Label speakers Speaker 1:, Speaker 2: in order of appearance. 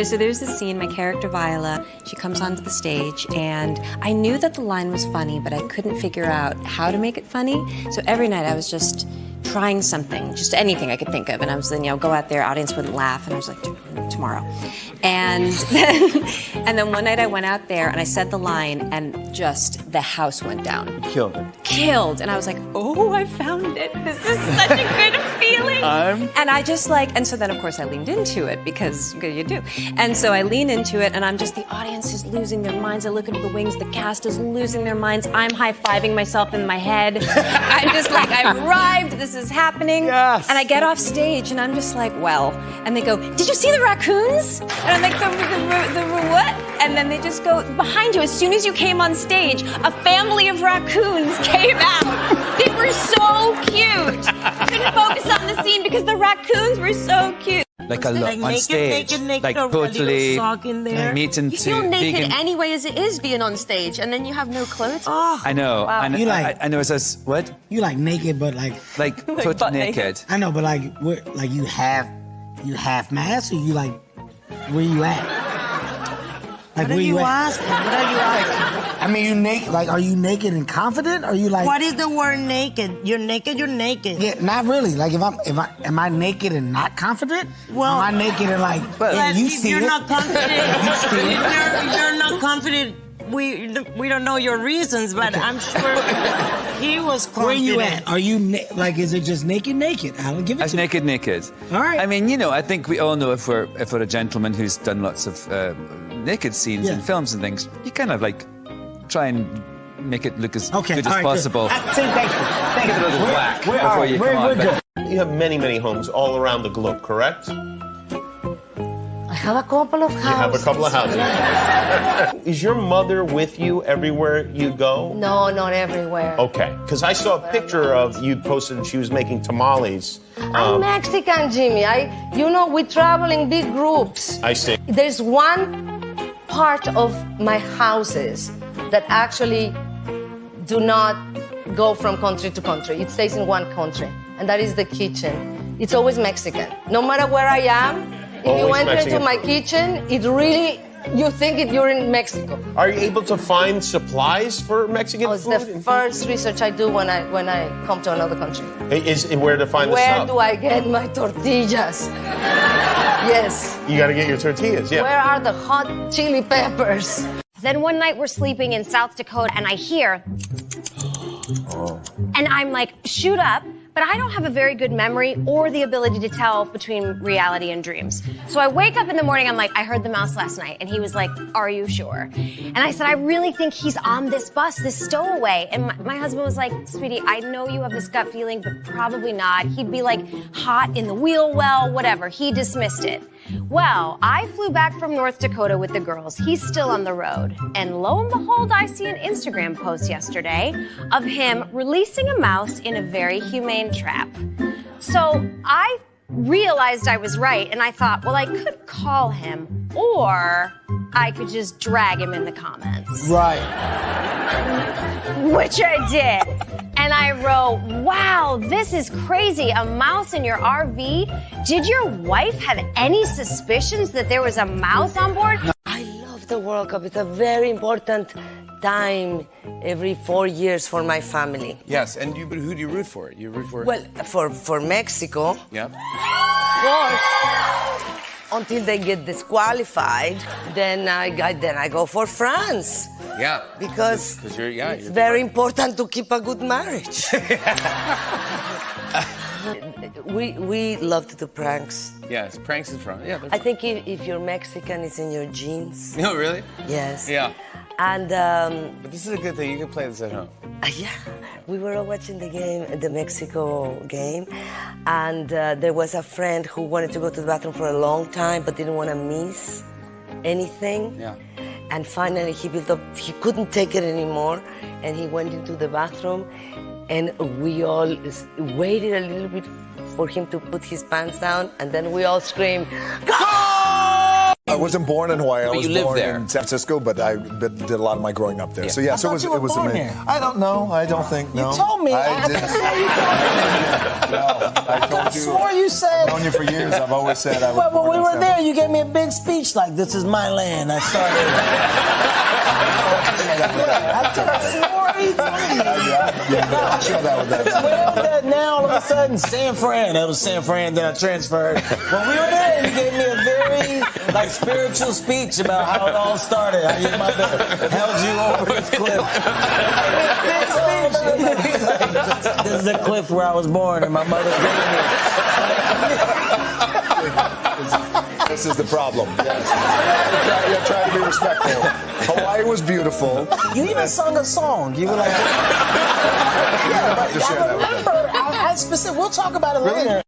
Speaker 1: So there's this scene, my character Viola, she comes onto the stage, and I knew that the line was funny, but I couldn't figure out how to make it funny. So every night I was just trying something, just anything I could think of. And I was then, go out there, audience wouldn't laugh, and I was like, tomorrow. And then one night I went out there and I said the line, and just the house went down.
Speaker 2: Killed it.
Speaker 1: Killed. And I was like, oh, I found it. This is such a good feeling. And I just and so then of course I leaned into it because you do. And so I lean into it, and I'm just, the audience is losing their minds. I look into the wings, the cast is losing their minds. I'm high-fiving myself in my head. I'm just like, I've arrived, this is happening.
Speaker 2: Yes.
Speaker 1: And I get off stage and I'm just like, well, and they go, did you see the raccoons? And I'm like, the what? And then they just go, behind you, as soon as you came on stage, a family of raccoons came out. They were so cute. I couldn't focus on the scene because the raccoons were so cute.
Speaker 2: Like a look on stage,
Speaker 3: naked,
Speaker 2: totally
Speaker 3: sock in there.
Speaker 2: meeting
Speaker 1: You feel naked anyway as it is being on stage, and then you have no clothes.
Speaker 3: Oh,
Speaker 2: I know.
Speaker 1: Wow.
Speaker 2: And
Speaker 4: You like-
Speaker 2: I know it's a what?
Speaker 4: You like naked, but like
Speaker 2: Totally
Speaker 1: butt
Speaker 2: naked.
Speaker 4: I know, but like you half mask, or you like where you at? Like
Speaker 3: what are you asking? What are you asking?
Speaker 4: I mean, you naked. Like, are you naked and confident? Or are you like?
Speaker 3: What is the word naked? You're naked. You're naked.
Speaker 4: Yeah, not really. Like, am I naked and not confident?
Speaker 3: Well,
Speaker 4: am I naked and like?
Speaker 2: Well,
Speaker 4: yeah, you
Speaker 3: if
Speaker 4: see
Speaker 3: you're
Speaker 4: it.
Speaker 3: not confident,
Speaker 4: You see it.
Speaker 3: if you're not confident. We don't know your reasons, but I'm sure he was confident.
Speaker 4: Where you at? Are you like? Is it just naked? Alan, give it
Speaker 2: As
Speaker 4: to me.
Speaker 2: naked.
Speaker 4: All right.
Speaker 2: I mean, I think we all know if we're a gentleman who's done lots of naked scenes in films and things, you kind of try and make it look as good as possible.
Speaker 4: Thank you.
Speaker 2: Give it a little whack before you come on. But
Speaker 5: You have many, many homes all around the globe, correct?
Speaker 6: I have a couple of houses.
Speaker 5: You have a couple of houses. Is your mother with you everywhere you go?
Speaker 6: No, not everywhere.
Speaker 5: Okay, because I saw a picture of you posted she was making tamales.
Speaker 6: I'm Mexican, Jimmy. We travel in big groups.
Speaker 5: I see.
Speaker 6: There's one part of my houses that actually do not go from country to country. It stays in one country, and that is the kitchen. It's always Mexican. No matter where I am, if you enter into my kitchen, it really, you think you're in Mexico.
Speaker 5: Are you able to find supplies for Mexican
Speaker 6: It's
Speaker 5: food?
Speaker 6: the first research I do when I come to another country.
Speaker 5: Is where to find the
Speaker 6: Where
Speaker 5: stuff?
Speaker 6: do I get my tortillas? Yes.
Speaker 5: You got to get your tortillas, yeah.
Speaker 6: Where are the hot chili peppers?
Speaker 7: Then one night we're sleeping in South Dakota and I hear, and I'm like, shoot up. But I don't have a very good memory or the ability to tell between reality and dreams. So I wake up in the morning, I'm like, I heard the mouse last night. And he was like, are you sure? And I said, I really think he's on this bus, this stowaway. And my husband was like, sweetie, I know you have this gut feeling, but probably not. He'd be like hot in the wheel well, whatever. He dismissed it. Well, I flew back from North Dakota with the girls. He's still on the road. And lo and behold, I see an Instagram post yesterday of him releasing a mouse in a very humane trap. So I realized I was right, and I thought, well, I could call him, or I could just drag him in the comments.
Speaker 4: Right.
Speaker 7: Which I did. And I wrote, wow, this is crazy. A mouse in your RV? Did your wife have any suspicions that there was a mouse on board?
Speaker 6: I love the World Cup. It's a very important time every 4 years for my family.
Speaker 8: Yes, and who do you root for? You root for?
Speaker 6: Well, for Mexico,
Speaker 8: Yeah.
Speaker 6: of course, until they get disqualified, then I go for France.
Speaker 8: Yeah.
Speaker 6: Because
Speaker 8: you're
Speaker 6: it's very important to keep a good marriage. we love to do pranks.
Speaker 8: Yes, pranks in front. Yeah.
Speaker 6: I think if you're Mexican, it's in your genes.
Speaker 8: No, really?
Speaker 6: Yes.
Speaker 8: Yeah.
Speaker 6: And
Speaker 8: But this is a good thing. You can play this at home.
Speaker 6: yeah, we were all watching the Mexico game, and there was a friend who wanted to go to the bathroom for a long time but didn't want to miss anything.
Speaker 8: Yeah.
Speaker 6: And finally he couldn't take it anymore, and he went into the bathroom, and we all waited a little bit for him to put his pants down, and then we all screamed, "Go!"
Speaker 9: I wasn't born in Hawaii. I
Speaker 8: But
Speaker 9: was
Speaker 8: you lived
Speaker 9: born
Speaker 8: there.
Speaker 9: in San Francisco, but I did a lot of my growing up there.
Speaker 8: Yeah.
Speaker 9: So yeah,
Speaker 4: I
Speaker 9: so
Speaker 4: thought you
Speaker 9: it
Speaker 4: were
Speaker 9: was
Speaker 4: born
Speaker 9: amazing.
Speaker 4: there.
Speaker 9: I don't know. I don't think. No.
Speaker 4: You told me.
Speaker 9: I did. I told
Speaker 4: I swore you said.
Speaker 9: I've known you for years. I've always said I was.
Speaker 4: But when
Speaker 9: born
Speaker 4: we
Speaker 9: in
Speaker 4: were
Speaker 9: San
Speaker 4: there, you gave me a big speech like, "This is my land." I started. I swore he told me.
Speaker 9: Yeah, I'll share that with that.
Speaker 4: Well, now all of a sudden, San Fran. That was San Fran. Then I transferred. When we were there, you gave me a very spiritual speech about how it all started. How your mother held you over this cliff. Big speech. This is the cliff where I was born, and my mother gave me.
Speaker 9: This is the problem. Yes. You're trying to be respectful. Hawaii was beautiful.
Speaker 4: You even sung a song. You were like, yeah, but I remember. I specific. We'll talk about it later.